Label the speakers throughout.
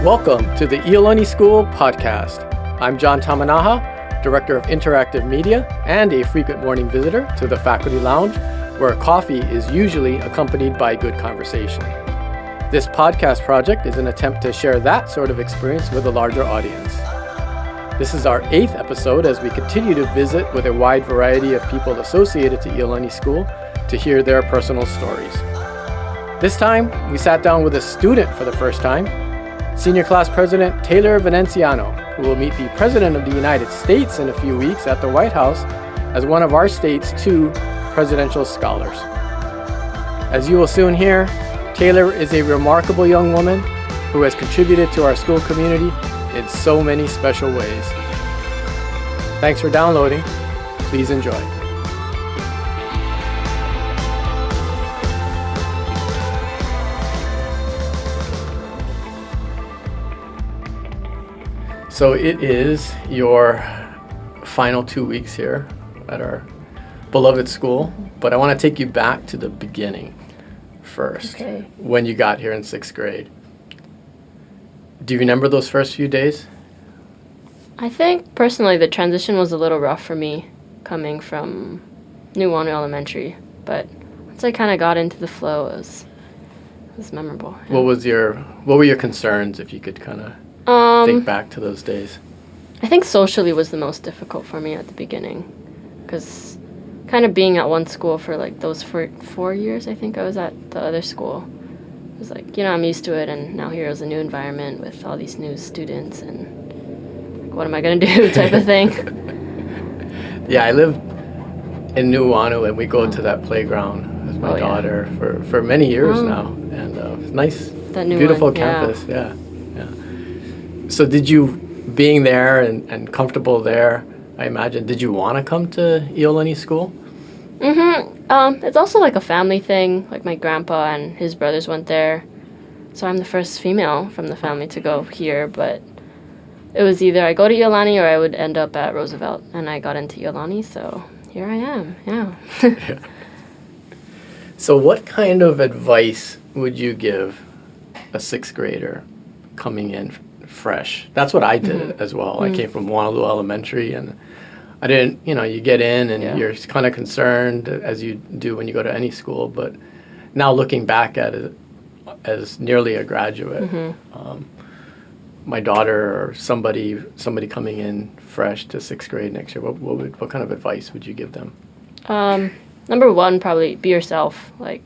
Speaker 1: Welcome to the Iolani School podcast. I'm John Tamanaha, Director of Interactive Media and a frequent morning visitor to the faculty lounge, where coffee is usually accompanied by good conversation. This podcast project is an attempt to share that sort of experience with a larger audience. This is our 8th episode as we continue to visit with a wide variety of people associated to Iolani School to hear their personal stories. This time, we sat down with a student for the first time, Senior Class President Taylor Venenciano, who will meet the President of the United States in a few weeks at the White House as one of our state's 2 presidential scholars. As you will soon hear, Taylor is a remarkable young woman who has contributed to our school community in so many special ways. Thanks for downloading. Please enjoy. So it is your final 2 weeks here at our beloved school, but I want to take you back to the beginning first, when you got here in 6th grade. Do you remember those first few days?
Speaker 2: I think personally the transition was a little rough for me coming from Iolani Elementary, but once I kind of got into the flow, it was memorable. Yeah.
Speaker 1: What were your concerns, if you could kind of think back to those days?
Speaker 2: I think socially was the most difficult for me at the beginning, because kind of being at one school for like those 4 years, I think I was at the other school. It was like, I'm used to it, and now here is a new environment with all these new students, and like, what am I going to do type of thing.
Speaker 1: Yeah, I live in Nuuanu, and we go to that playground with my daughter for many years now, and it's nice,
Speaker 2: that new
Speaker 1: beautiful
Speaker 2: one.
Speaker 1: campus. Yeah. So did you, being there and comfortable there, I imagine, did you want to come to Iolani School?
Speaker 2: It's also like a family thing. Like my grandpa and his brothers went there, so I'm the first female from the family to go here. But it was either I go to Iolani or I would end up at Roosevelt, and I got into Iolani, so here I am. Yeah.
Speaker 1: Yeah. So what kind of advice would you give a 6th grader coming in fresh? That's what I did as well. I came from Wanalua Elementary, and I didn't, you get in and you're kind of concerned, as you do when you go to any school, but now looking back at it as nearly a graduate, my daughter or somebody coming in fresh to 6th grade next year, what kind of advice would you give them?
Speaker 2: Number 1, probably be yourself. Like,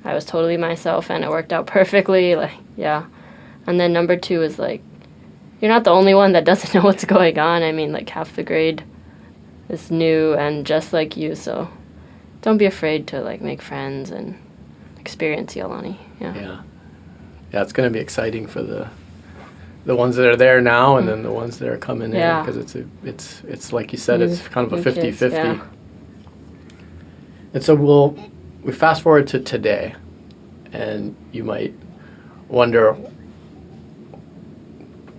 Speaker 2: I was totally myself, and it worked out perfectly. And then number 2 is like, you're not the only one that doesn't know what's going on. I mean, like, half the grade is new and just like you, so don't be afraid to like make friends and experience Iolani.
Speaker 1: Yeah, it's going to be exciting for the ones that are there now, and then the ones that are coming in, because it's like you said, it's kind of a 50-50.
Speaker 2: Yeah.
Speaker 1: And so we fast forward to today, and you might wonder,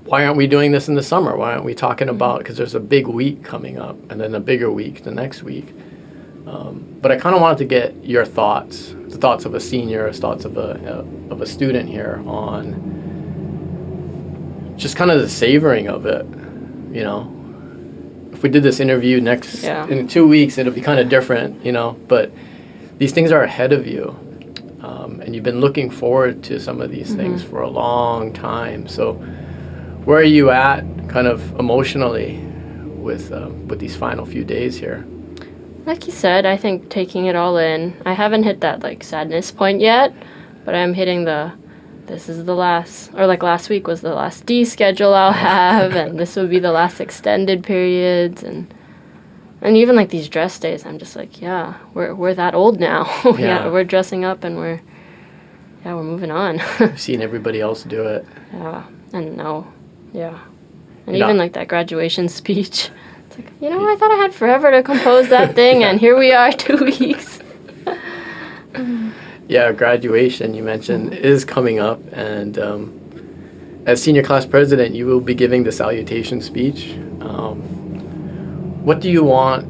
Speaker 1: why aren't we doing this in the summer? Why aren't we talking about, because there's a big week coming up and then a bigger week the next week. But I kind of wanted to get your thoughts, the thoughts of a senior, thoughts of a student here on just kind of the savoring of it. If we did this interview in 2 weeks, it'll be kind of different, but these things are ahead of you. And you've been looking forward to some of these things for a long time. So where are you at kind of emotionally with these final few days here?
Speaker 2: Like you said, I think taking it all in. I haven't hit that like sadness point yet, but I'm hitting this is the last, or like last week was the last D schedule I'll have, and this would be the last extended periods, and even like these dress days, I'm just like, we're that old now. We're dressing up, and we're moving on.
Speaker 1: I've seen everybody else do it.
Speaker 2: And even like that graduation speech, it's like, I thought I had forever to compose that thing, and here we are 2 weeks.
Speaker 1: Yeah, graduation, you mentioned, is coming up, and as Senior Class President, you will be giving the salutation speech. What do you want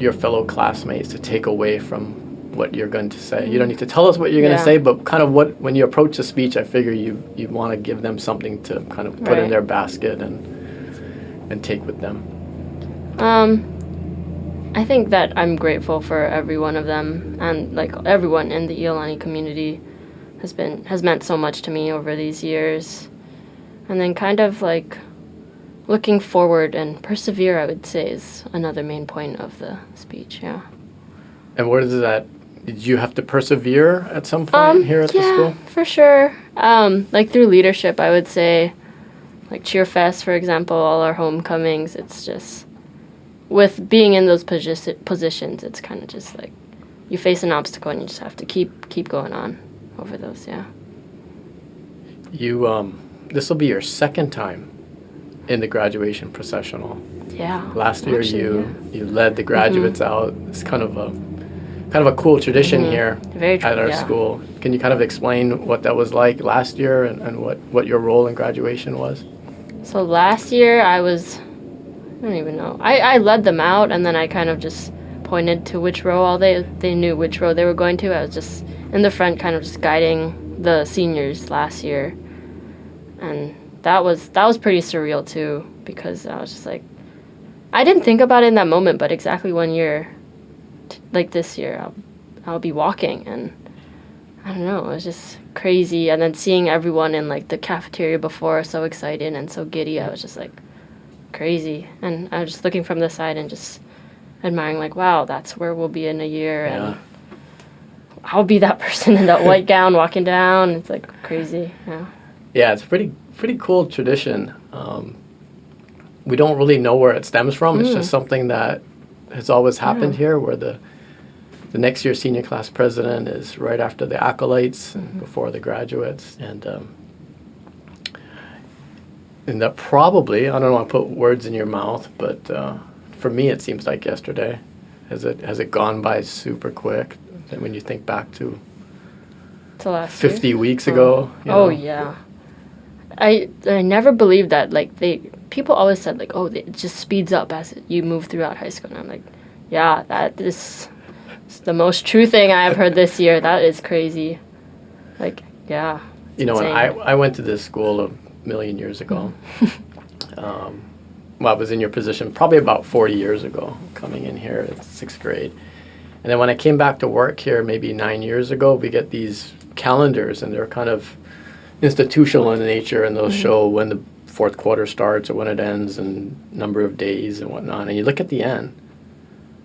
Speaker 1: your fellow classmates to take away from what you're going to say. You don't need to tell us what you're going to say, but kind of when you approach the speech, I figure you want to give them something to kind of put in their basket and take with them.
Speaker 2: I think that I'm grateful for every one of them, and like everyone in the Iolani community has meant so much to me over these years. And then kind of like looking forward and persevere, I would say, is another main point of the speech. Yeah.
Speaker 1: And what is that? Did you have to persevere at some point here at the school?
Speaker 2: Yeah, for sure. Like through leadership, I would say, like Cheerfest, for example, all our homecomings. It's just with being in those positions, it's kind of just like you face an obstacle and you just have to keep going on over those. Yeah.
Speaker 1: You this will be your second time in the graduation processional.
Speaker 2: Yeah.
Speaker 1: Last year you led the graduates out. It's kind of a cool tradition here at our school. Can you kind of explain what that was like last year and what your role in graduation was?
Speaker 2: So last year I don't even know. I led them out, and then I kind of just pointed to which row they knew which row they were going to. I was just in the front kind of just guiding the seniors last year. And that was pretty surreal too, because I was just like, I didn't think about it in that moment, but exactly 1 year, like this year, I'll be walking, and I don't know, it was just crazy. And then seeing everyone in like the cafeteria before, so excited and so giddy, I was just like crazy. And I was just looking from the side and just admiring, like, wow, that's where we'll be in a year, and I'll be that person in that white gown walking down. It's like crazy.
Speaker 1: Yeah, it's a pretty cool tradition. We don't really know where it stems from. It's just something that has always happened here, where the next year's senior class president is right after the acolytes and before the graduates. And that probably, I don't want to put words in your mouth, but for me it seems like yesterday. Has it gone by super quick when you think back to
Speaker 2: last
Speaker 1: 50 weeks ago?
Speaker 2: Yeah. I never believed that. Like people always said like, it just speeds up as you move throughout high school. And I'm like, yeah, that is the most true thing I've heard this year. That is crazy. Like, yeah.
Speaker 1: You know, when I went to this school a million years ago. I was in your position probably about 40 years ago, coming in here at 6th grade. And then when I came back to work here maybe 9 years ago, we get these calendars, and they're kind of institutional in nature, and they'll show when the fourth quarter starts or when it ends and number of days and whatnot. And you look at the end,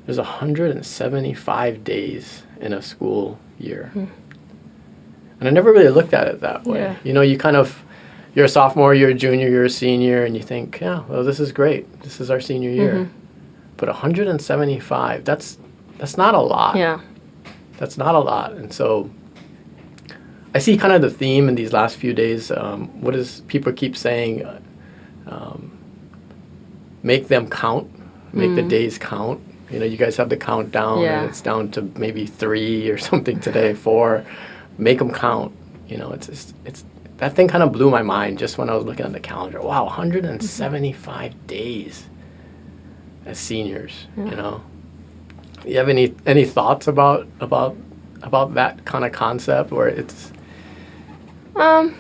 Speaker 1: there's 175 days in a school year. And I never really looked at it that way. Yeah. You know, you're a sophomore, you're a junior, you're a senior, and you think, yeah, well, this is great. This is our senior year. But 175, that's not a lot.
Speaker 2: Yeah.
Speaker 1: That's not a lot. And so I see kind of the theme in these last few days. What is people keep saying? Make them count. Make the days count. You know, you guys have the countdown, and it's down to maybe 3 or something today, 4. Make them count. You know, it's that thing kind of blew my mind just when I was looking at the calendar. Wow, 175 days as seniors. You know, you have any thoughts about that kind of concept where it's?
Speaker 2: I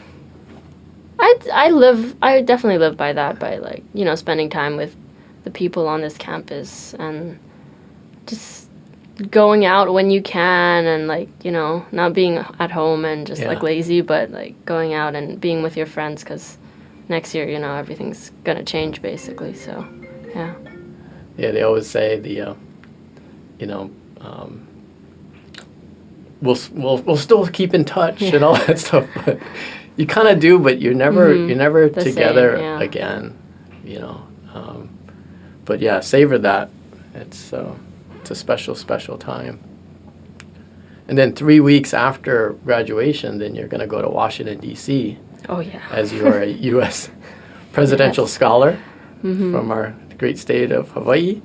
Speaker 2: definitely live by that, by like, you know, spending time with the people on this campus and just going out when you can, and like, you know, not being at home and just like lazy, but like going out and being with your friends, because next year, you know, everything's gonna change basically. So yeah,
Speaker 1: they always say we'll still keep in touch and all that stuff, but you kind of do, but you're never together again, you know. But yeah, savor that. It's a special time. And then 3 weeks after graduation, then you're going to go to Washington, D.C.
Speaker 2: Oh, yeah.
Speaker 1: As you are a U.S. presidential scholar from our great state of Hawaii.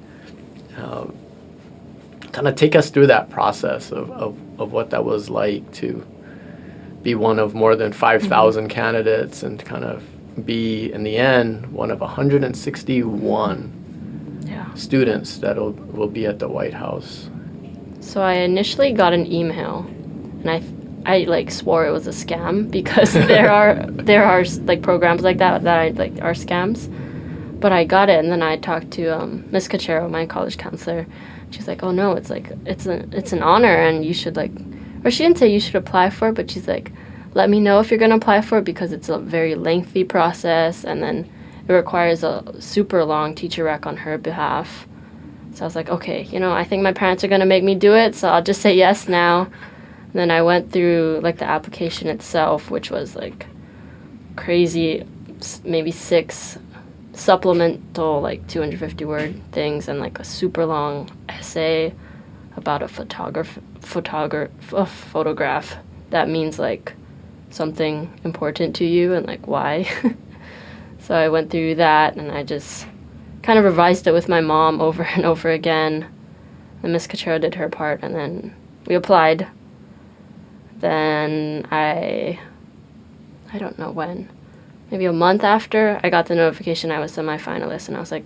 Speaker 1: Kind of take us through that process of what that was like to be one of more than 5,000 candidates, and kind of be, in the end, one of 161 students that will be at the White House.
Speaker 2: So I initially got an email, and I like swore it was a scam because there are like programs like that I like are scams. But I got it, and then I talked to Miss Cachero, my college counselor. She's like, "Oh no, it's like it's an honor, and you should like," or she didn't say you should apply for it, but she's like, "Let me know if you're gonna apply for it because it's a very lengthy process, and then it requires a super long teacher rec on her behalf." So I was like, "Okay, I think my parents are gonna make me do it, so I'll just say yes now." And then I went through like the application itself, which was like crazy, maybe 6 supplemental like 250 word things and like a super long essay about a photograph that means like something important to you and like why. So I went through that and I just kind of revised it with my mom over and over again. And Miss Cachero did her part and then we applied. Then I don't know when, maybe a month after, I got the notification I was semi-finalist, and I was like,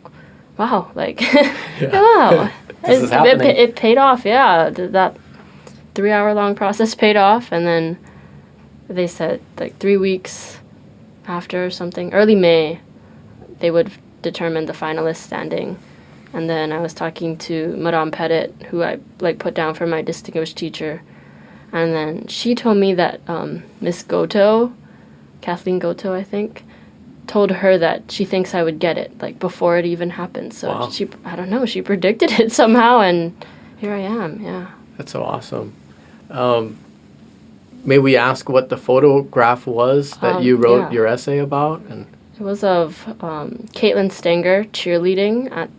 Speaker 2: wow, like, wow.
Speaker 1: This is happening.
Speaker 2: It paid off, yeah. That 3-hour-long process paid off, and then they said, like, 3 weeks after or something, early May, they would determine the finalist standing. And then I was talking to Madame Pettit, who I, like, put down for my distinguished teacher, and then she told me that Miss Goto, Kathleen Goto, I think, told her that she thinks I would get it, like, before it even happened. So
Speaker 1: wow.
Speaker 2: I don't know, she predicted it somehow, and here I am, yeah.
Speaker 1: That's so awesome. May we ask what the photograph was that you wrote your essay about? And
Speaker 2: it was of Caitlin Stenger cheerleading at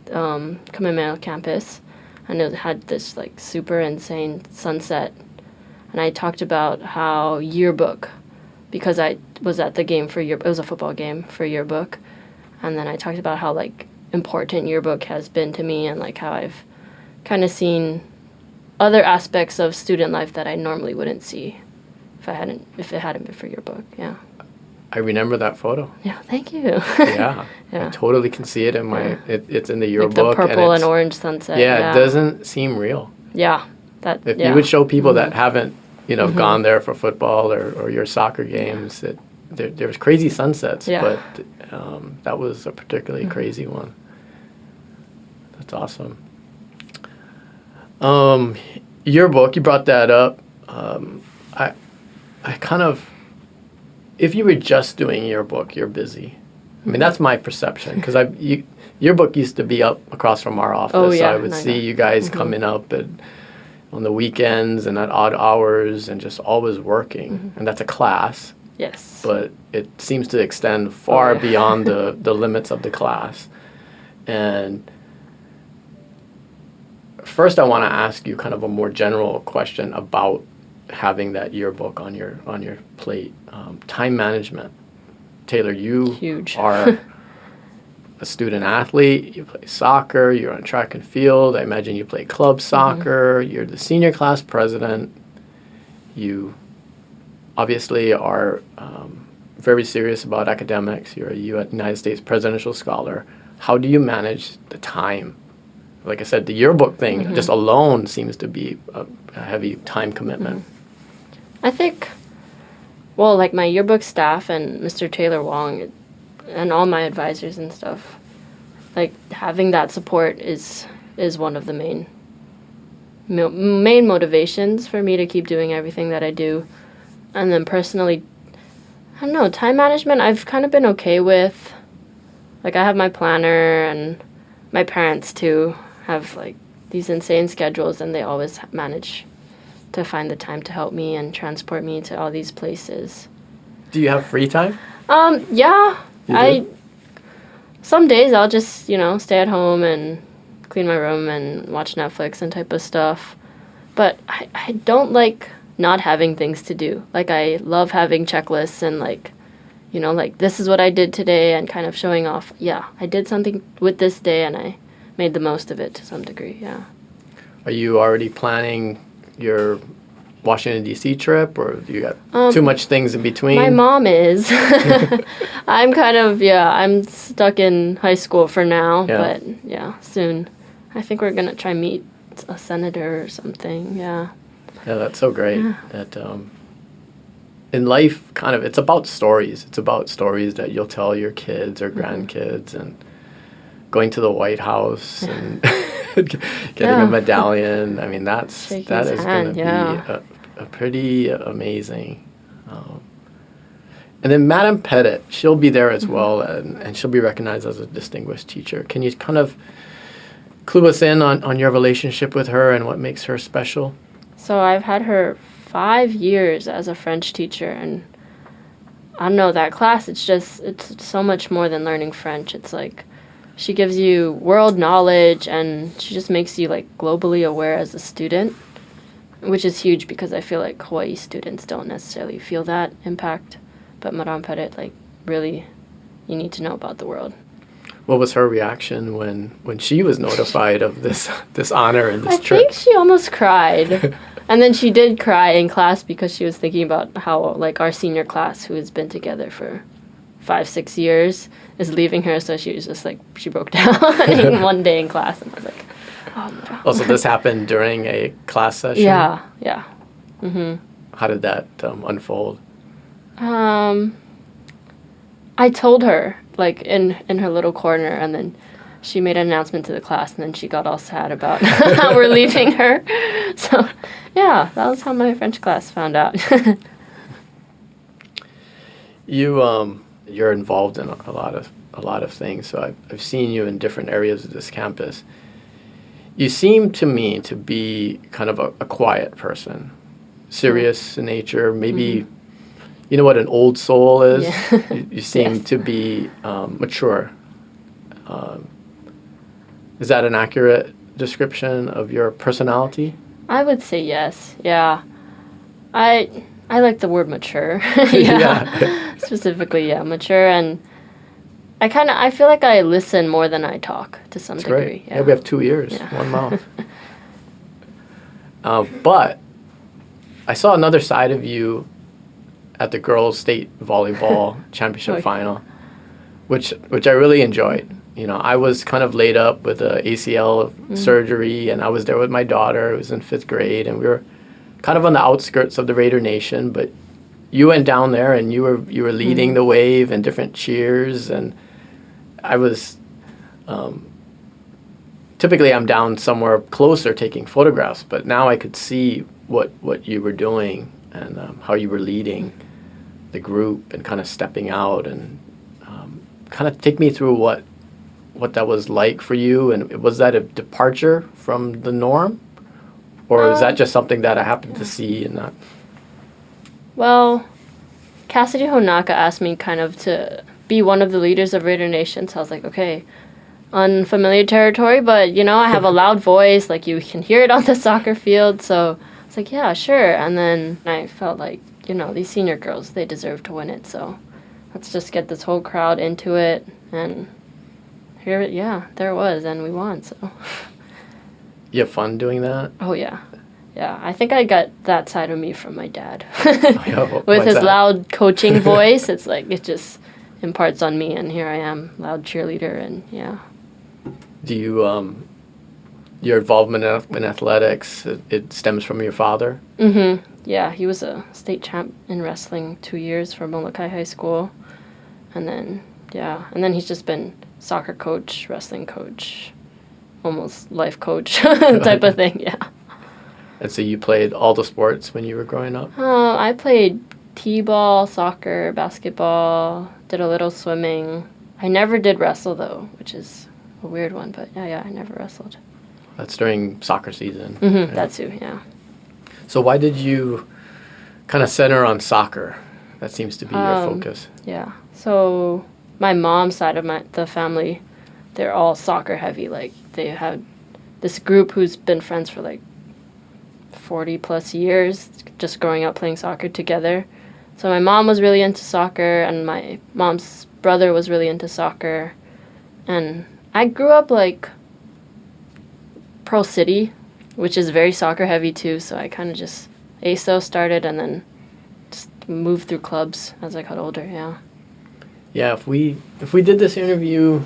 Speaker 2: Kamehameha campus, and it had this, like, super insane sunset. And I talked about how yearbook, because I was at the game for yearbook. It was a football game for yearbook. And then I talked about how, like, important yearbook has been to me and, like, how I've kind of seen other aspects of student life that I normally wouldn't see if it hadn't been for yearbook, yeah.
Speaker 1: I remember that photo.
Speaker 2: Yeah, thank you.
Speaker 1: Yeah,
Speaker 2: yeah.
Speaker 1: I totally can see it in my, it's in the yearbook.
Speaker 2: Like the purple and orange sunset.
Speaker 1: Yeah, it doesn't seem real.
Speaker 2: Yeah.
Speaker 1: If you would show people that haven't, gone there for football or your soccer games, there was crazy sunsets, but that was a particularly crazy one. That's awesome. Yearbook, you brought that up. I kind of, if you were just doing yearbook, you're busy. I mean, that's my perception, because yearbook used to be up across from our office, so I would see you guys coming up on the weekends and at odd hours and just always working. And that's a class.
Speaker 2: Yes.
Speaker 1: But it seems to extend far beyond the limits of the class. And first I want to ask you kind of a more general question about having that yearbook on your plate. Time management. Taylor, you are a student athlete, you play soccer, you're on track and field, I imagine you play club soccer, you're the senior class president, you obviously are very serious about academics, you're a United States presidential scholar. How do you manage the time? Like I said, the yearbook thing just alone seems to be a heavy time commitment.
Speaker 2: I think, well, like my yearbook staff and Mr. Taylor Wong and all my advisors and stuff, like having that support is one of the main motivations for me to keep doing everything that I do. And then personally, I don't know, time management I've kind of been okay with. Like I have my planner, and my parents too have like these insane schedules, and they always manage to find the time to help me and transport me to all these places.
Speaker 1: Do you have free time?
Speaker 2: Yeah. Some days I'll just, stay at home and clean my room and watch Netflix and type of stuff. But I don't like not having things to do. Like, I love having checklists and, like, this is what I did today, and kind of showing off, I did something with this day and I made the most of it to some degree, yeah.
Speaker 1: Are you already planning your Washington, D.C. trip, or do you got too much things in between?
Speaker 2: My mom is. I'm kind of, I'm stuck in high school for now, but soon. I think we're going to try meet a senator or something. Yeah.
Speaker 1: Yeah, that's so great.
Speaker 2: Yeah.
Speaker 1: That in life, kind of, it's about stories. It's about stories that you'll tell your kids or grandkids, and going to the White House and getting a medallion. I mean, that is going to be a pretty amazing. And then Madame Pettit, she'll be there as well, and she'll be recognized as a distinguished teacher. Can you kind of clue us in on your relationship with her and what makes her special?
Speaker 2: So I've had her 5 years as a French teacher, and I don't know, that class, it's so much more than learning French. It's like she gives you world knowledge, and she just makes you like globally aware as a student, which is huge because I feel like Hawaii students don't necessarily feel that impact. But Madame Pettit, like, really, you need to know about the world.
Speaker 1: What was her reaction when she was notified of this honor and this trip?
Speaker 2: I think she almost cried. And then she did cry in class because she was thinking about how, like, our senior class, who has been together for 5-6 years, is leaving her. So she was just like, she broke down in one day in class. And I was like, oh, no.
Speaker 1: Oh, so this happened during a class session?
Speaker 2: Yeah. Mm-hmm.
Speaker 1: How did that unfold?
Speaker 2: I told her, like, in her little corner, and then she made an announcement to the class, and then she got all sad about how we're leaving her. So, yeah, that was how my French class found out.
Speaker 1: You're involved in a lot of things. So I've seen you in different areas of this campus. You seem to me to be kind of a quiet person, serious in nature, maybe. You know what an old soul is?
Speaker 2: Yeah.
Speaker 1: You seem to be mature. Is that an accurate description of your personality?
Speaker 2: I would say yes. Yeah. I like the word mature.
Speaker 1: Yeah.
Speaker 2: Specifically, yeah, mature, and I feel like I listen more than I talk to some
Speaker 1: That's
Speaker 2: degree.
Speaker 1: great. Yeah, we have 2 ears, one mouth. But I saw another side of you at the girls' state volleyball championship final, which I really enjoyed. You know, I was kind of laid up with a ACL surgery, and I was there with my daughter, who was in 5th grade, and we were kind of on the outskirts of the Raider Nation, but you went down there and you were leading the wave and different cheers, and I was typically I'm down somewhere closer taking photographs, but now I could see what you were doing and how you were leading the group and kind of stepping out, and kind of take me through what that was like for you, and was that a departure from the norm, or is that just something that I happened to see and not?
Speaker 2: Well, Cassidy Honaka asked me kind of to be one of the leaders of Raider Nation, so I was like, okay, unfamiliar territory, but, you know, I have a loud voice, like, you can hear it on the soccer field, so it's like, yeah, sure. And then I felt like, you know, these senior girls, they deserve to win it, so let's just get this whole crowd into it, and there it was, and we won, so.
Speaker 1: You have fun doing that?
Speaker 2: Oh, yeah. Yeah, I think I got that side of me from my dad.
Speaker 1: With
Speaker 2: his loud coaching voice, it's like, it just imparts on me, and here I am, loud cheerleader, and yeah.
Speaker 1: Do you, your involvement in athletics, it stems from your father?
Speaker 2: Mm-hmm. Yeah, he was a state champ in wrestling 2 years for Molokai High School. And then he's just been soccer coach, wrestling coach, almost life coach type of thing, yeah.
Speaker 1: And so you played all the sports when you were growing up?
Speaker 2: I played t-ball, soccer, basketball, did a little swimming. I never did wrestle, though, which is a weird one, but yeah, I never wrestled.
Speaker 1: That's during soccer season.
Speaker 2: Mm-hmm,
Speaker 1: right?
Speaker 2: That too, yeah.
Speaker 1: So why did you kind of center on soccer? That seems to be your focus.
Speaker 2: Yeah. So my mom's side of the family, they're all soccer heavy. Like, they have this group who's been friends for like 40 plus years, just growing up playing soccer together. So my mom was really into soccer, and my mom's brother was really into soccer. And I grew up like Pearl City, which is very soccer heavy too, so I kind of just ASO started and then just moved through clubs as I got older, yeah.
Speaker 1: Yeah, if we did this interview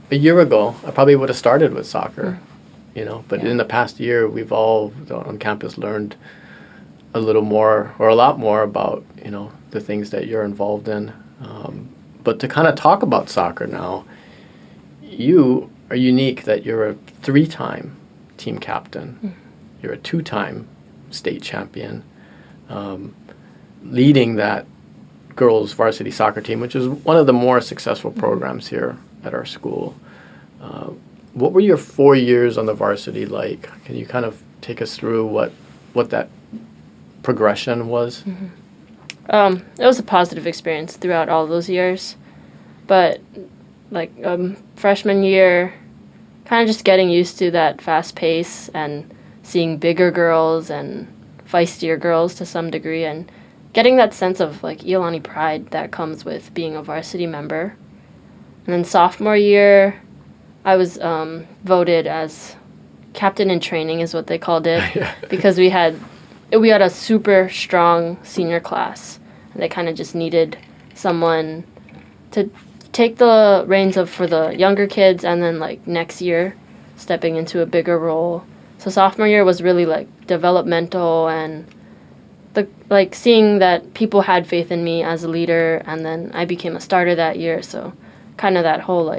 Speaker 1: a year ago, I probably would have started with soccer. But
Speaker 2: Yeah.
Speaker 1: in the past year, we've all on campus learned a little more or a lot more about, the things that you're involved in. But to kind of talk about soccer now, you are unique that you're a 3-time team captain. You're a 2-time state champion, leading that girls varsity soccer team, which is one of the more successful programs here at our school. What were your 4 years on the varsity like? Can you kind of take us through what that progression was?
Speaker 2: It was a positive experience throughout all those years, but freshman year, kind of just getting used to that fast pace and seeing bigger girls and feistier girls to some degree, and getting that sense of Iolani pride that comes with being a varsity member. And then sophomore year, I was voted as captain in training, is what they called it, because we had a super strong senior class, and they kind of just needed someone to take the reins for the younger kids, and then next year stepping into a bigger role. So sophomore year was really developmental, and seeing that people had faith in me as a leader, and then I became a starter that year. So kind of that whole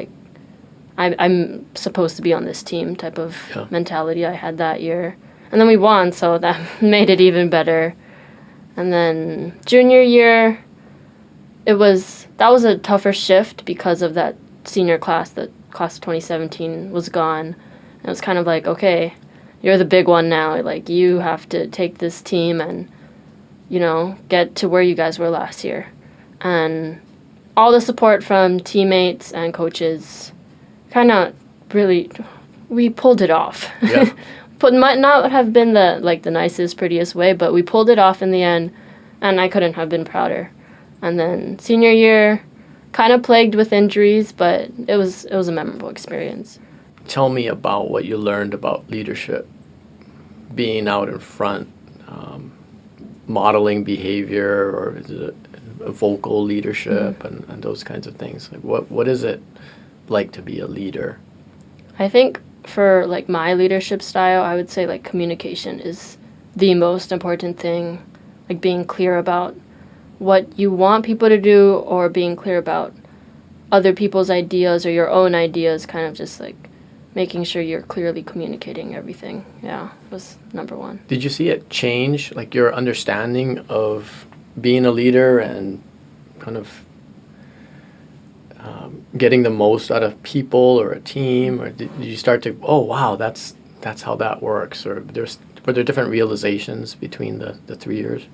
Speaker 2: I'm supposed to be on this team type of mentality I had that year. And then we won, so that made it even better. And then junior year, that was a tougher shift because of that senior class. The class of 2017 was gone. And it was kind of okay, you're the big one now. You have to take this team and, get to where you guys were last year. And all the support from teammates and coaches kind of really, we pulled it off.
Speaker 1: Yeah.
Speaker 2: But might not have been the nicest, prettiest way, but we pulled it off in the end, and I couldn't have been prouder. And then senior year, kind of plagued with injuries, but it was a memorable experience.
Speaker 1: Tell me about what you learned about leadership, being out in front, modeling behavior, or is it a vocal leadership, and those kinds of things. What is it like to be a leader?
Speaker 2: I think for my leadership style, I would say communication is the most important thing. Being clear about what you want people to do, or being clear about other people's ideas or your own ideas, kind of just making sure you're clearly communicating everything. Yeah, was number one.
Speaker 1: Did you see it change, your understanding of being a leader and kind of getting the most out of people or a team, or did you start to, oh wow, that's how that works, or were there different realizations between the 3 years?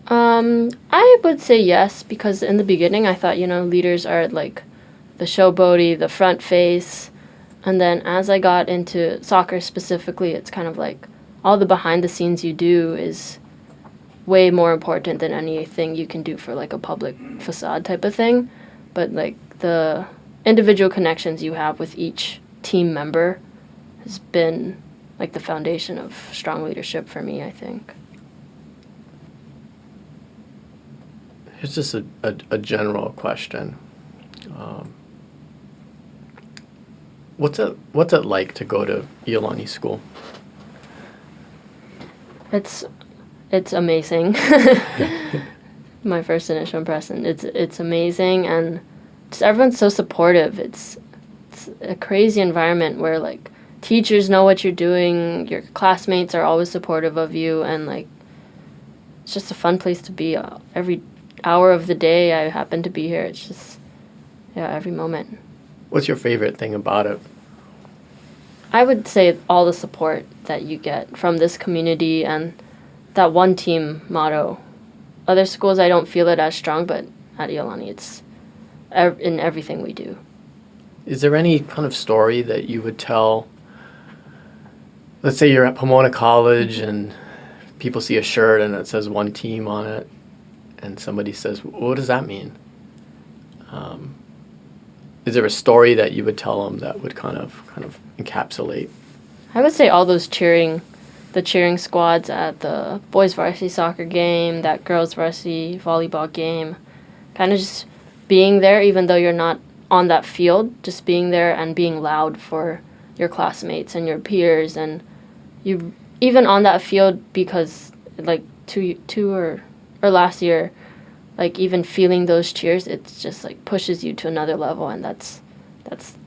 Speaker 2: I would say yes, because in the beginning I thought, leaders are the showboaty, the front face, and then as I got into soccer specifically, it's kind of all the behind the scenes you do is way more important than anything you can do for a public facade type of thing. But the individual connections you have with each team member has been the foundation of strong leadership for me, I think.
Speaker 1: Here's just a general question. What's it like to go to Iolani School?
Speaker 2: It's amazing. My first initial impression. It's amazing, and just everyone's so supportive. It's a crazy environment where teachers know what you're doing, your classmates are always supportive of you, and it's just a fun place to be. Every hour of the day I happen to be here. It's just every moment.
Speaker 1: What's your favorite thing about it?
Speaker 2: I would say all the support that you get from this community and that one team motto. Other schools I don't feel it as strong, but at Iolani it's in everything we do.
Speaker 1: Is there any kind of story that you would tell? Let's say you're at Pomona College and people see a shirt and it says one team on it, and somebody says, what does that mean? Is there a story that you would tell them that would kind of encapsulate?
Speaker 2: I would say all those cheering squads at the boys varsity soccer game, that girls varsity volleyball game, kind of just being there even though you're not on that field, just being there and being loud for your classmates and your peers, and you even on that field, because like two or last year, like even feeling those cheers, it's just like pushes you to another level, and that's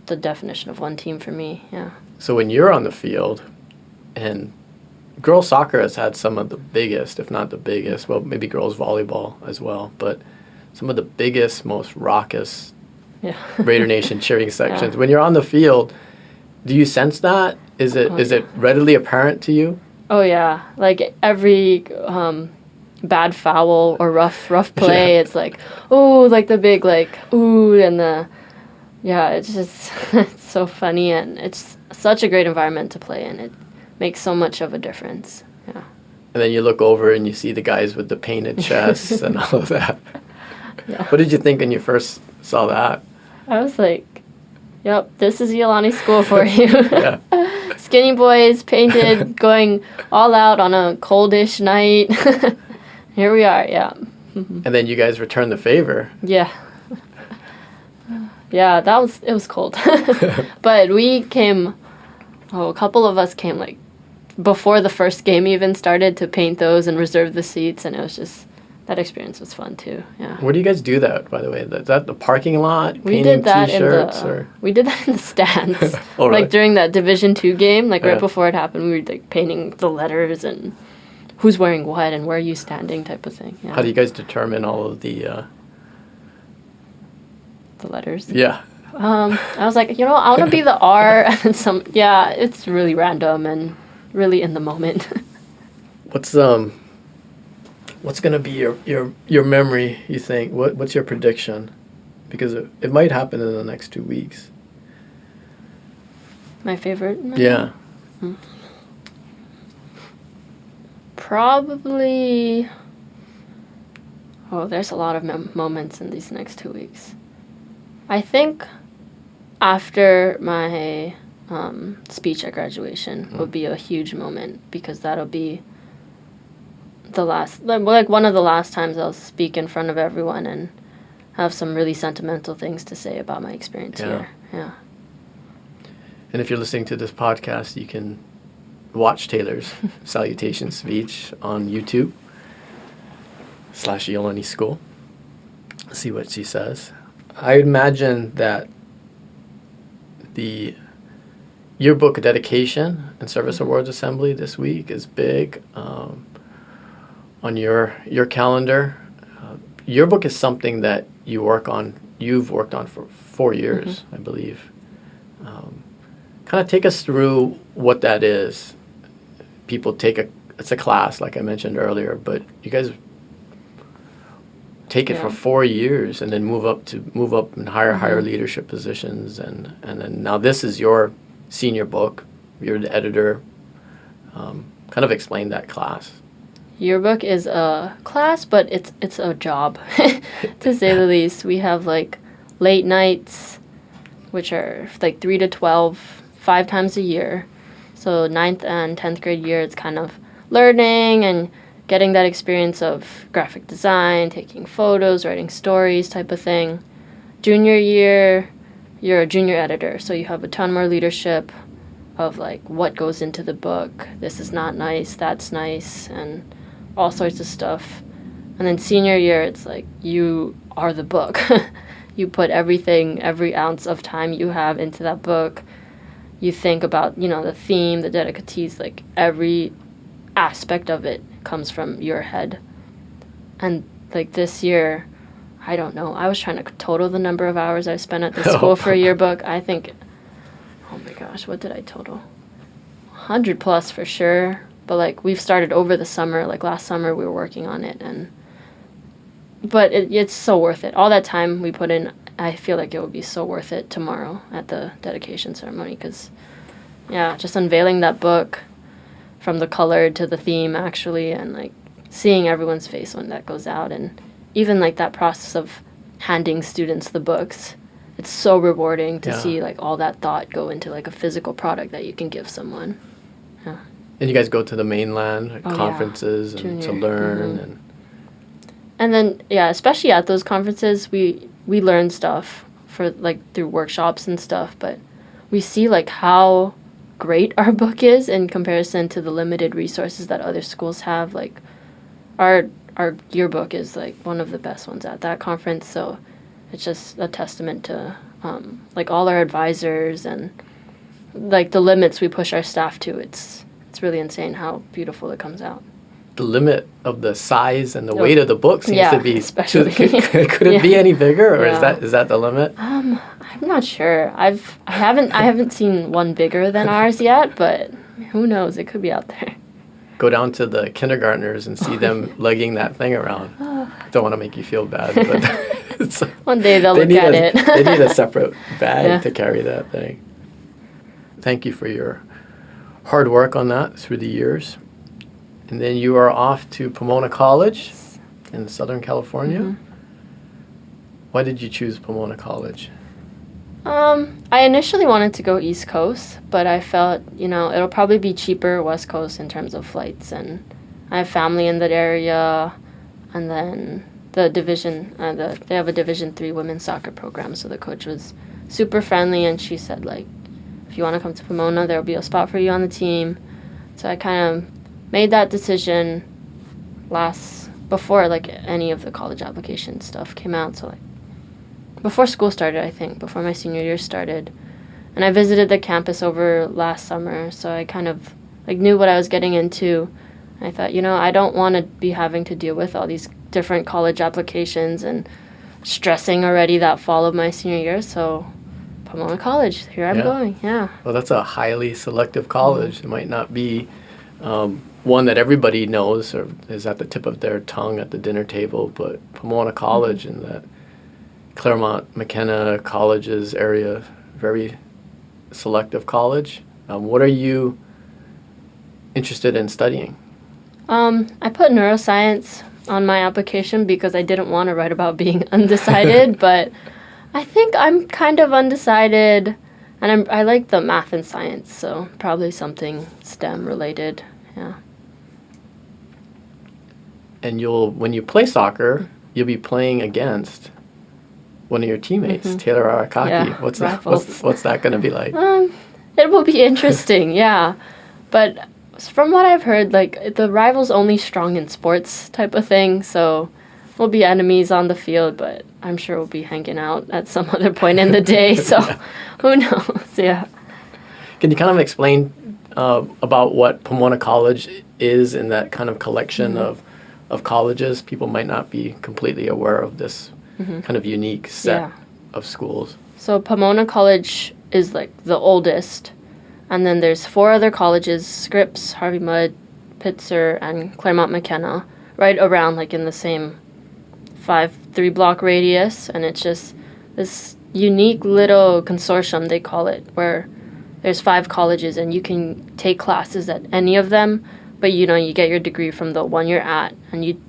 Speaker 2: the definition of one team for me. Yeah.
Speaker 1: So when you're on the field, and girls soccer has had some of the biggest, if not the biggest, well, maybe girls volleyball as well, but some of the biggest, most raucous Raider Nation cheering sections. When you're on the field, do you sense that? Is it readily apparent to you?
Speaker 2: Oh yeah, like every bad foul or rough play, it's like, oh, like the big like ooh, and it's just it's so funny, and it's such a great environment to play in. It makes so much of a difference. Yeah.
Speaker 1: And then you look over and you see the guys with the painted chests and all of that.
Speaker 2: Yeah.
Speaker 1: What did you think when you first saw that?
Speaker 2: I was like, yep, this is Iolani School for you.
Speaker 1: Yeah.
Speaker 2: Skinny boys, painted, going all out on a coldish night. Here we are, yeah.
Speaker 1: And then you guys returned the favor.
Speaker 2: Yeah. Yeah, it was cold. But we came, a couple of us came like before the first game even started to paint those and reserve the seats, and it was just, that experience was fun too, yeah.
Speaker 1: Where do you guys do that, by the way? Is that the parking lot?
Speaker 2: We did that
Speaker 1: t-shirts,
Speaker 2: we did that in the stands.
Speaker 1: Oh,
Speaker 2: like
Speaker 1: really?
Speaker 2: during that Division II game, like right before it happened, we were like painting the letters and who's wearing what and where are you standing type of thing. Yeah.
Speaker 1: How do you guys determine all of the
Speaker 2: letters?
Speaker 1: Yeah.
Speaker 2: I was like, I want to be the R, and then it's really random and really in the moment.
Speaker 1: What's gonna be your memory, you think? What's your prediction? Because it might happen in the next 2 weeks.
Speaker 2: My favorite memory?
Speaker 1: Yeah.
Speaker 2: Probably, there's a lot of moments in these next 2 weeks. I think after my speech at graduation would be a huge moment, because that'll be the last, like one of the last times I'll speak in front of everyone and have some really sentimental things to say about my experience here. Yeah.
Speaker 1: And if you're listening to this podcast, you can watch Taylor's salutation speech on YouTube /Iolani School. See what she says. I imagine that the yearbook dedication and service awards assembly this week is big on your calendar. Yearbook is something that you've worked on for 4 years, I believe. Kind of take us through what that is. People it's a class, like I mentioned earlier, but you guys take it for 4 years and then move up in higher leadership positions, and then now this is your senior book. You're the editor. Kind of explain that class.
Speaker 2: Yearbook is a class, but it's a job, to say the least. We have like late nights, which are like 3 to 12, 5 times a year. So 9th and 10th grade year, it's kind of learning and getting that experience of graphic design, taking photos, writing stories type of thing. Junior year, you're a junior editor, so you have a ton more leadership of like what goes into the book. This is not nice, that's nice, and all sorts of stuff. And then senior year, it's like you are the book. You put everything, every ounce of time you have into that book. You think about, the theme, the dedicatees, like every aspect of it comes from your head. And like this year, I don't know, I was trying to total the number of hours I spent at the school for a yearbook. I think, oh my gosh, what did I total? 100 plus for sure. But like we've started over the summer, like last summer we were working on it, but it's so worth it. All that time we put in, I feel like it will be so worth it tomorrow at the dedication ceremony, because just unveiling that book from the color to the theme actually, and like seeing everyone's face when that goes out, and even like that process of handing students the books, it's so rewarding to see like all that thought go into like a physical product that you can give someone.
Speaker 1: And you guys go to the mainland conferences and to learn,
Speaker 2: and then especially at those conferences we learn stuff for like through workshops and stuff, but we see like how great our book is in comparison to the limited resources that other schools have. Like our yearbook is like one of the best ones at that conference, so it's just a testament to like all our advisors and like the limits we push our staff to. It's really insane how beautiful it comes out.
Speaker 1: The limit of the size and the weight of the book seems to be
Speaker 2: especially.
Speaker 1: Could it be any bigger, or is that the limit?
Speaker 2: I'm not sure. I haven't seen one bigger than ours yet, but who knows? It could be out there.
Speaker 1: Go down to the kindergartners and see them lugging that thing around. Don't want to make you feel bad, but
Speaker 2: one day they'll look at it.
Speaker 1: They need a separate bag to carry that thing. Thank you for your hard work on that through the years. And then you are off to Pomona College in Southern California. Mm-hmm. Why did you choose Pomona College?
Speaker 2: I initially wanted to go East Coast, but I felt, it'll probably be cheaper West Coast in terms of flights. And I have family in that area. And then the division, they have a Division III women's soccer program. So the coach was super friendly, and she said, like, if you want to come to Pomona, there'll be a spot for you on the team. So I kind of made that decision before like any of the college application stuff came out. So like before school started, I think, before my senior year started. And I visited the campus over last summer, so I kind of like knew what I was getting into. I thought, I don't want to be having to deal with all these different college applications and stressing already that fall of my senior year. So Pomona College, here I'm going. Yeah.
Speaker 1: Well, that's a highly selective college. Mm-hmm. It might not be one that everybody knows or is at the tip of their tongue at the dinner table, but Pomona College in the Claremont McKenna colleges area, very selective college. What are you interested in studying?
Speaker 2: I put neuroscience on my application because I didn't want to write about being undecided, but I think I'm kind of undecided, and I like the math and science, so probably something STEM related. Yeah.
Speaker 1: And when you play soccer, you'll be playing against one of your teammates, Taylor Arakaki.
Speaker 2: Yeah,
Speaker 1: what's that going to be like?
Speaker 2: It will be interesting, yeah. But from what I've heard, like the rival's only strong in sports type of thing, so we'll be enemies on the field, but I'm sure we'll be hanging out at some other point in the day, so who knows, yeah.
Speaker 1: Can you kind of explain about what Pomona College is in that kind of collection of colleges? People might not be completely aware of this kind of unique set of schools.
Speaker 2: So Pomona College is like the oldest, and then there's 4 other colleges, Scripps, Harvey Mudd, Pitzer, and Claremont McKenna, right around like in the same 3-block radius, and it's just this unique little consortium, they call it, where there's 5 colleges and you can take classes at any of them, but you get your degree from the one you're at,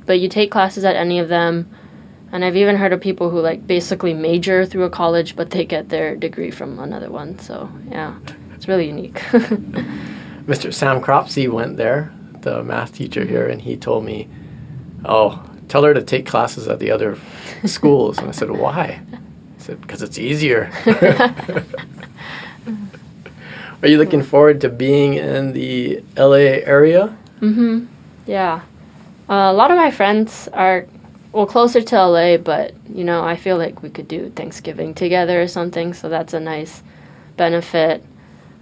Speaker 2: but you take classes at any of them. And I've even heard of people who like basically major through a college, but they get their degree from another one. So yeah, it's really unique.
Speaker 1: Mr. Sam Cropsey went there, the math teacher here, and he told me, tell her to take classes at the other schools. And I said, why? He said, because it's easier. Are you looking forward to being in the LA area?
Speaker 2: Mm-hmm. Yeah. A lot of my friends are closer to LA, but, I feel like we could do Thanksgiving together or something, so that's a nice benefit.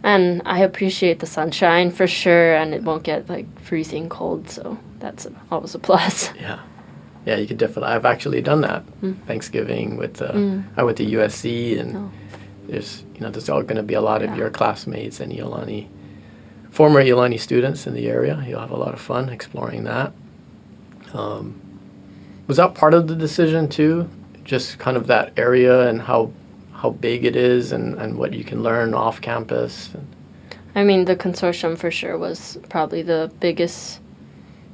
Speaker 2: And I appreciate the sunshine for sure, and it won't get, like, freezing cold, so that's always a plus.
Speaker 1: Yeah. Yeah, you could definitely. I've actually done that. Thanksgiving with, I went to USC, and there's all going to be a lot of your classmates and former Iolani students in the area. You'll have a lot of fun exploring that. Was that part of the decision too? Just kind of that area and how big it is and what you can learn off campus?
Speaker 2: I mean, the consortium for sure was probably the biggest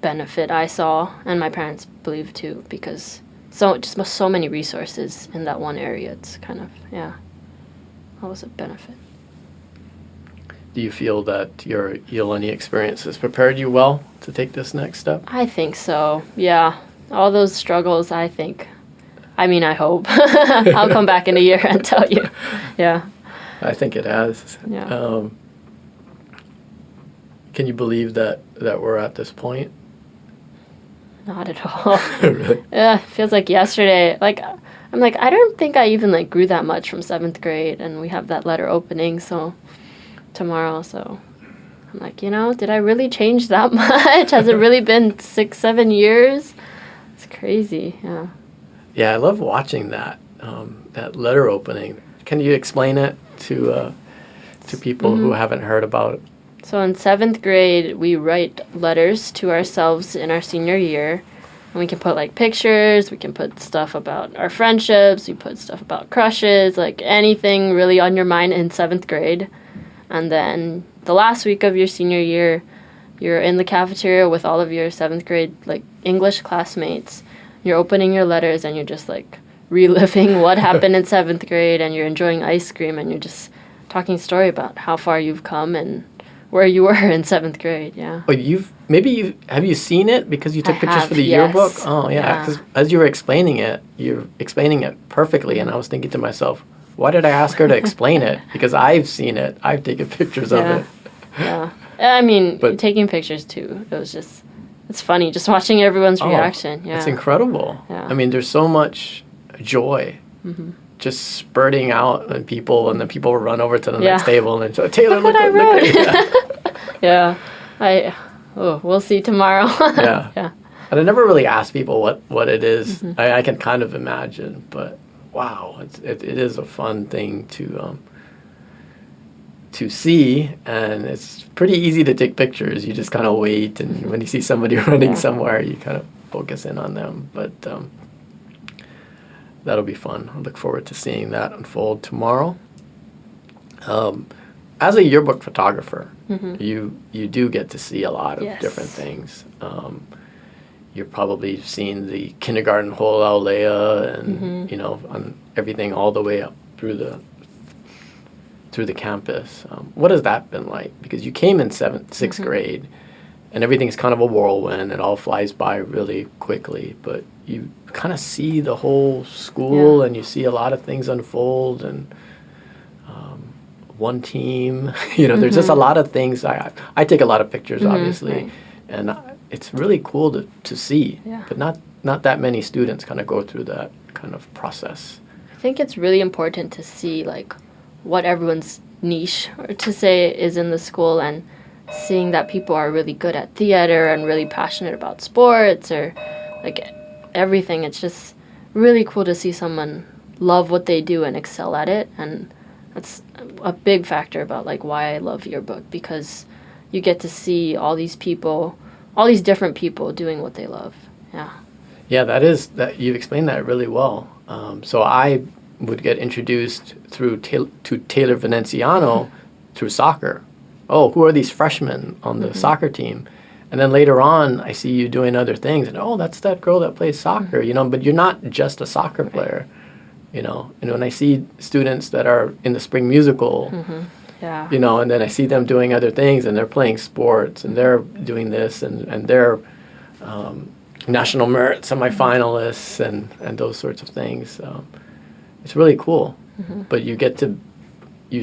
Speaker 2: benefit I saw, and my parents believe too, because so many resources in that one area. It's kind of, that was a benefit.
Speaker 1: Do you feel that your Iolani experience has prepared you well to take this next step?
Speaker 2: I think so, yeah. All those struggles, I hope. I'll come back in a year and tell you. Yeah.
Speaker 1: I think it has.
Speaker 2: Yeah.
Speaker 1: Can you believe that we're at this point?
Speaker 2: Not at all.
Speaker 1: Really?
Speaker 2: Yeah, it feels like yesterday. Like, I'm like, I don't think I even like grew that much from 7th grade, and we have that letter opening tomorrow. So I'm like, did I really change that much? Has it really been 6-7 years? It's crazy. Yeah.
Speaker 1: Yeah, I love watching that that letter opening. Can you explain it to people who haven't heard about it?
Speaker 2: So in 7th grade, we write letters to ourselves in our senior year. And we can put like pictures, we can put stuff about our friendships, we put stuff about crushes, like anything really on your mind in 7th grade. And then the last week of your senior year, you're in the cafeteria with all of your 7th grade like English classmates. You're opening your letters and you're just like reliving what happened in 7th grade, and you're enjoying ice cream, and you're just talking story about how far you've come and where you were in 7th grade. Yeah.
Speaker 1: But have you seen it because you took pictures for the
Speaker 2: yes.
Speaker 1: yearbook? Oh yeah, because as you were explaining it, you're explaining it perfectly, and I was thinking to myself, why did I ask her to explain it? Because I've seen it, I've taken pictures of it.
Speaker 2: Yeah. I mean, taking pictures too. It's funny just watching everyone's reaction. Yeah.
Speaker 1: It's incredible.
Speaker 2: Yeah.
Speaker 1: I mean, there's so much joy. Just spurting out, and then people run over to the next table and say, Taylor, look what I wrote.
Speaker 2: Yeah. We'll see tomorrow.
Speaker 1: Yeah. Yeah. And I never really ask people what it is. I can kind of imagine, but wow, it is a fun thing to see, and it's pretty easy to take pictures. You just kind of wait, and when you see somebody running somewhere, you kind of focus in on them. But that'll be fun. I look forward to seeing that unfold tomorrow. As a yearbook photographer, you do get to see a lot of different things. You're probably seen the kindergarten whole Aulea and on everything all the way up through the campus. What has that been like? Because you came in sixth grade, and everything's kind of a whirlwind. It all flies by really quickly, but you kind of see the whole school, and you see a lot of things unfold, and one team. There's just a lot of things. I take a lot of pictures, obviously, and it's really cool to see. Yeah. But not that many students kind of go through that kind of process.
Speaker 2: I think it's really important to see like what everyone's niche, or to say, is in the school, and seeing that people are really good at theater and really passionate about sports, or like everything. It's just really cool to see someone love what they do and excel at it, and that's a big factor about like why I love yearbook, because you get to see all these different people doing what they love.
Speaker 1: Yeah, that you've explained that really well. So I would get introduced to Taylor Venenciano through soccer. Oh, who are these freshmen on the soccer team? And then later on, I see you doing other things, and that's that girl that plays soccer, but you're not just a soccer player, And when I see students that are in the spring musical, and then I see them doing other things, and they're playing sports, and they're doing this, and they're national merit semifinalists, and those sorts of things. It's really cool, but you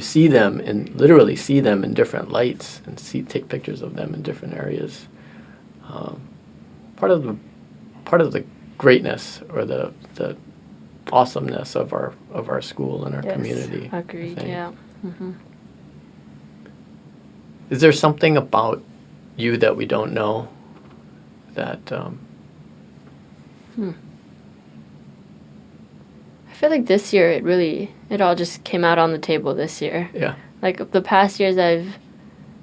Speaker 1: see them and literally see them in different lights, and take pictures of them in different areas. Part of the greatness, or the awesomeness of our school and our community.
Speaker 2: Agreed. Yeah.
Speaker 1: Is there something about you that we don't know that?
Speaker 2: I feel like this year it all just came out on the table this year.
Speaker 1: Yeah.
Speaker 2: Like the past years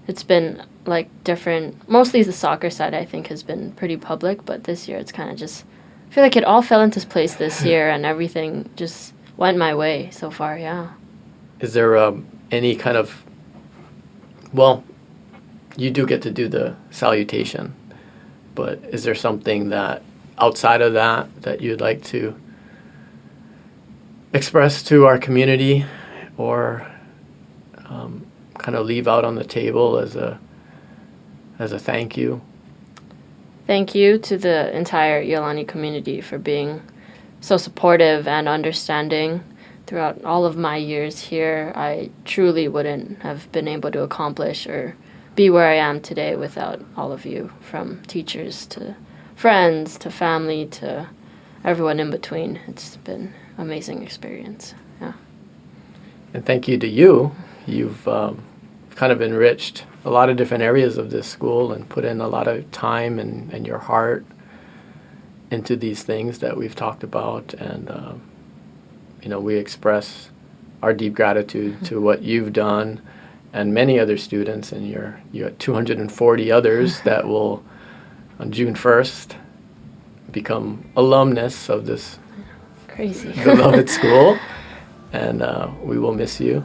Speaker 2: it's been like different. Mostly the soccer side I think has been pretty public, but this year it's kind of just, I feel like it all fell into place this year, and everything just went my way so far. Yeah. Is
Speaker 1: there any kind of, well, you do get to do the salutation, but is there something that outside of that you'd like to express to our community, or kind of leave out on the table as a thank you?
Speaker 2: Thank you to the entire Iolani community for being so supportive and understanding throughout all of my years here, I truly wouldn't have been able to accomplish or be where I am today without all of you, from teachers to friends to family to everyone in between. It's been an amazing experience. Yeah.
Speaker 1: And thank you to you. You've kind of enriched a lot of different areas of this school and put in a lot of time and your heart into these things that we've talked about. And, we express our deep gratitude to what you've done and many other students. And you got 240 others that will, on June 1st, become alumnus of this
Speaker 2: crazy
Speaker 1: beloved school. And we will miss you.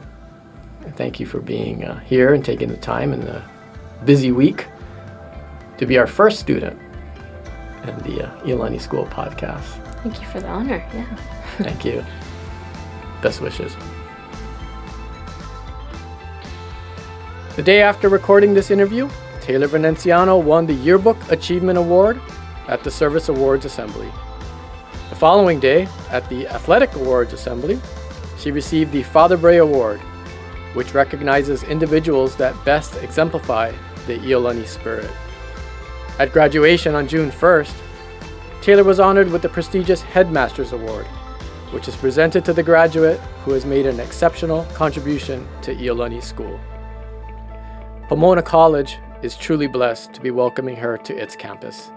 Speaker 1: Thank you for being here and taking the time in the busy week to be our first student in the Iolani School podcast.
Speaker 2: Thank you for the honor. Yeah.
Speaker 1: Thank you. Best wishes. The day after recording this interview, Taylor Venenciano won the Yearbook Achievement Award at the Service Awards Assembly. The following day, at the Athletic Awards Assembly, she received the Father Bray Award, which recognizes individuals that best exemplify the Iolani spirit. At graduation on June 1st, Taylor was honored with the prestigious Headmaster's Award, which is presented to the graduate who has made an exceptional contribution to Iolani School. Pomona College is truly blessed to be welcoming her to its campus.